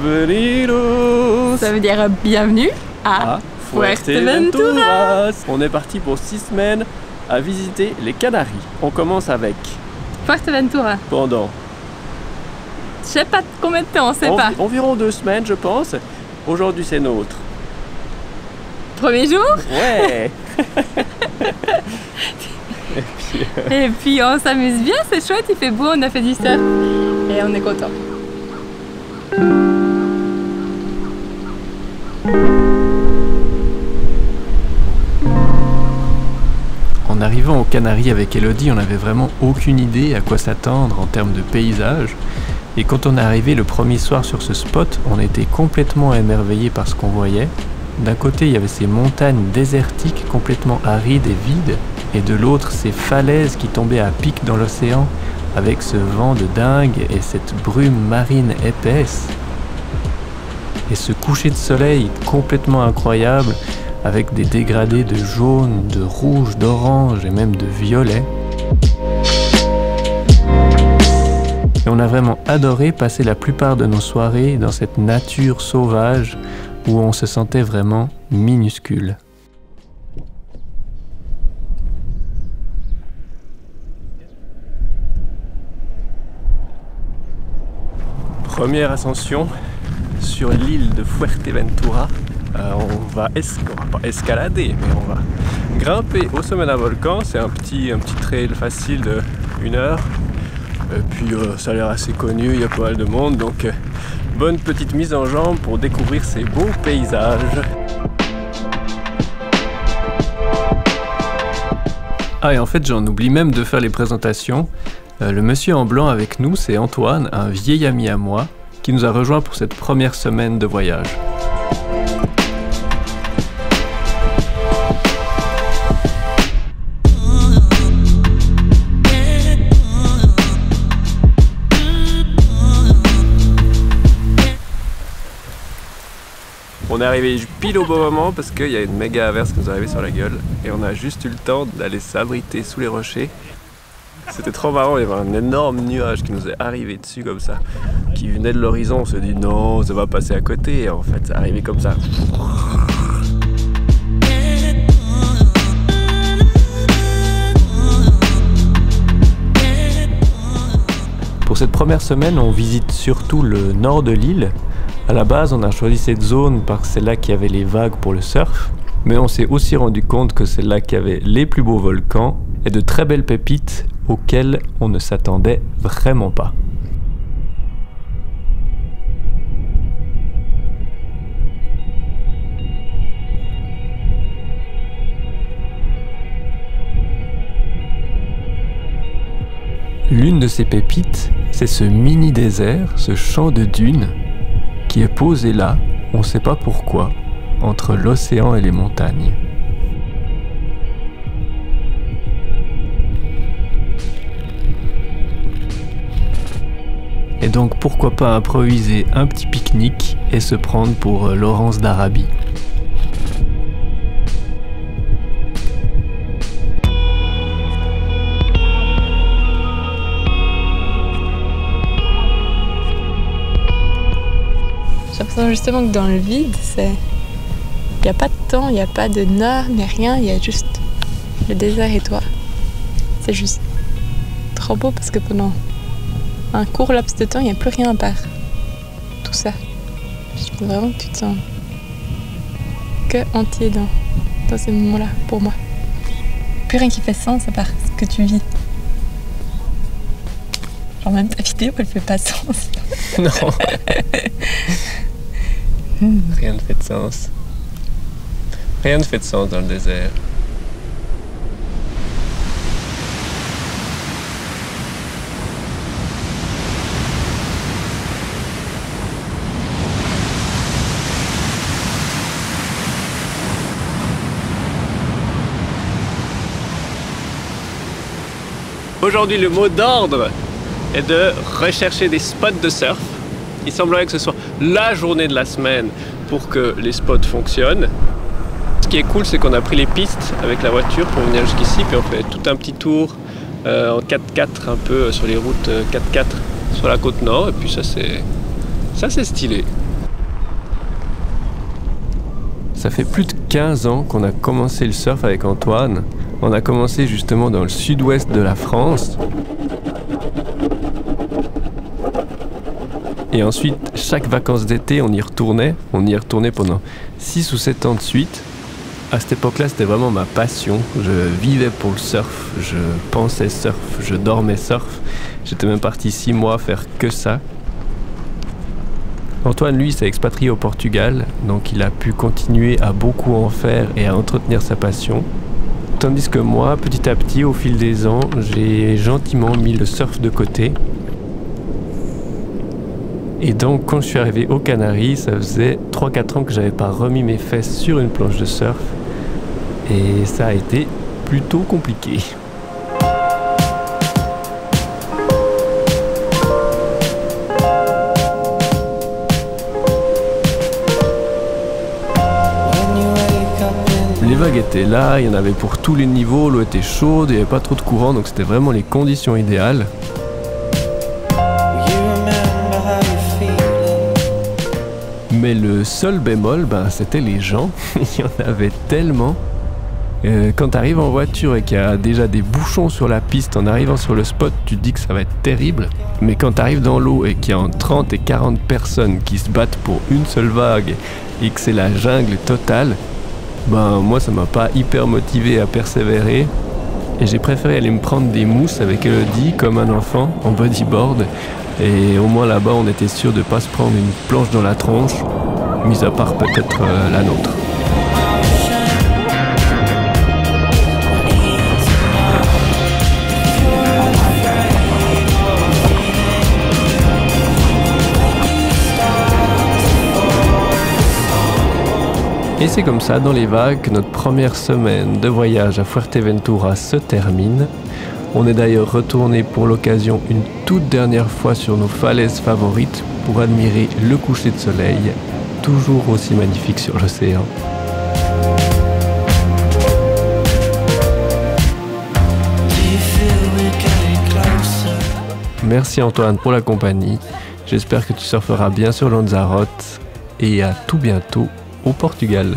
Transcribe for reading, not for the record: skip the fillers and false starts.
Bienvenidos. Ça veut dire bienvenue à Fuerteventura. On est parti pour 6 semaines à visiter les Canaries. On commence avec Fuerteventura. pendant Je sais pas combien de temps, on sait pas. environ 2 semaines, je pense. Aujourd'hui, c'est notre Premier jour. ouais. Et puis on s'amuse bien, c'est chouette, il fait beau, on a fait du surf et on est content. En arrivant aux Canaries avec Elodie, on n'avait vraiment aucune idée à quoi s'attendre en termes de paysage. Et quand on est arrivé le premier soir sur ce spot, on était complètement émerveillé par ce qu'on voyait. D'un côté, il y avait ces montagnes désertiques complètement arides et vides, et de l'autre, ces falaises qui tombaient à pic dans l'océan avec ce vent de dingue et cette brume marine épaisse. Et ce coucher de soleil complètement incroyable avec des dégradés de jaune, de rouge, d'orange et même de violet. Et on a vraiment adoré passer la plupart de nos soirées dans cette nature sauvage où on se sentait vraiment minuscule. Première ascension sur l'île de Fuerteventura. On va pas escalader, mais on va grimper au sommet d'un volcan. C'est un petit trail facile de 1 heure. Et puis ça a l'air assez connu, il y a pas mal de monde, donc bonne petite mise en jambe pour découvrir ces beaux paysages. Ah, et en fait j'en oublie même de faire les présentations. Le monsieur en blanc avec nous, c'est Antoine, un vieil ami à moi, qui nous a rejoint pour cette première semaine de voyage. On est arrivé pile au bon moment parce qu'il y a une méga averse qui nous est arrivée sur la gueule et on a juste eu le temps d'aller s'abriter sous les rochers. C'était trop marrant, il y avait un énorme nuage qui nous est arrivé dessus comme ça, qui venait de l'horizon. On se dit non, ça va passer à côté, et en fait ça arrivait comme ça. Pour cette première semaine, on visite surtout le nord de l'île. À la base, on a choisi cette zone parce que c'est là qu'il y avait les vagues pour le surf, mais on s'est aussi rendu compte que c'est là qu'il y avait les plus beaux volcans et de très belles pépites auxquelles on ne s'attendait vraiment pas. L'une de ces pépites, c'est ce mini désert, ce champ de dunes, qui est posé là, on ne sait pas pourquoi, entre l'océan et les montagnes. Et donc pourquoi pas improviser un petit pique-nique et se prendre pour Laurence d'Arabie. J'ai l'impression justement que dans le vide, il n'y a pas de temps, il n'y a pas de nord, mais rien, il y a juste le désert et toi. C'est juste trop beau parce que pendant un court laps de temps, il n'y a plus rien à part tout ça. Je trouve vraiment que tu te sens que entier dans ces moments-là, pour moi. Plus rien qui fait sens à part ce que tu vis. Genre même ta vidéo, elle fait pas sens. Non. Rien ne fait de sens. Rien ne fait de sens dans le désert. Aujourd'hui, le mot d'ordre est de rechercher des spots de surf. Il semblerait que ce soit la journée de la semaine pour que les spots fonctionnent. Ce qui est cool, c'est qu'on a pris les pistes avec la voiture pour venir jusqu'ici, puis on fait tout un petit tour en 4x4 un peu sur les routes 4x4 sur la côte nord, et puis ça c'est stylé. Ça fait plus de 15 ans qu'on a commencé le surf avec Antoine. On a commencé justement dans le sud-ouest de la France. Et ensuite, chaque vacances d'été, on y retournait. On y retournait pendant 6 ou 7 ans de suite. À cette époque-là, c'était vraiment ma passion. Je vivais pour le surf, je pensais surf, je dormais surf. J'étais même parti 6 mois faire que ça. Antoine, lui, s'est expatrié au Portugal, donc il a pu continuer à beaucoup en faire et à entretenir sa passion. Tandis que moi, petit à petit, au fil des ans, j'ai gentiment mis le surf de côté. Et donc, quand je suis arrivé aux Canaries, ça faisait 3-4 ans que j'avais pas remis mes fesses sur une planche de surf. Et ça a été plutôt compliqué. Les vagues étaient là, il y en avait pour tous les niveaux, l'eau était chaude, il n'y avait pas trop de courant, donc c'était vraiment les conditions idéales. Mais le seul bémol, c'était les gens. Il y en avait tellement. Quand tu arrives en voiture et qu'il y a déjà des bouchons sur la piste, en arrivant sur le spot, tu te dis que ça va être terrible. Mais quand tu arrives dans l'eau et qu'il y a 30 et 40 personnes qui se battent pour une seule vague et que c'est la jungle totale, moi ça m'a pas hyper motivé à persévérer. Et j'ai préféré aller me prendre des mousses avec Elodie comme un enfant en bodyboard. Et au moins là-bas, on était sûr de ne pas se prendre une planche dans la tronche, mis à part peut-être la nôtre. Et c'est comme ça, dans les vagues, que notre première semaine de voyage à Fuerteventura se termine. On est d'ailleurs retourné pour l'occasion une toute dernière fois sur nos falaises favorites pour admirer le coucher de soleil, toujours aussi magnifique sur l'océan. Merci Antoine pour la compagnie. J'espère que tu surferas bien sur Lanzarote et à tout bientôt au Portugal.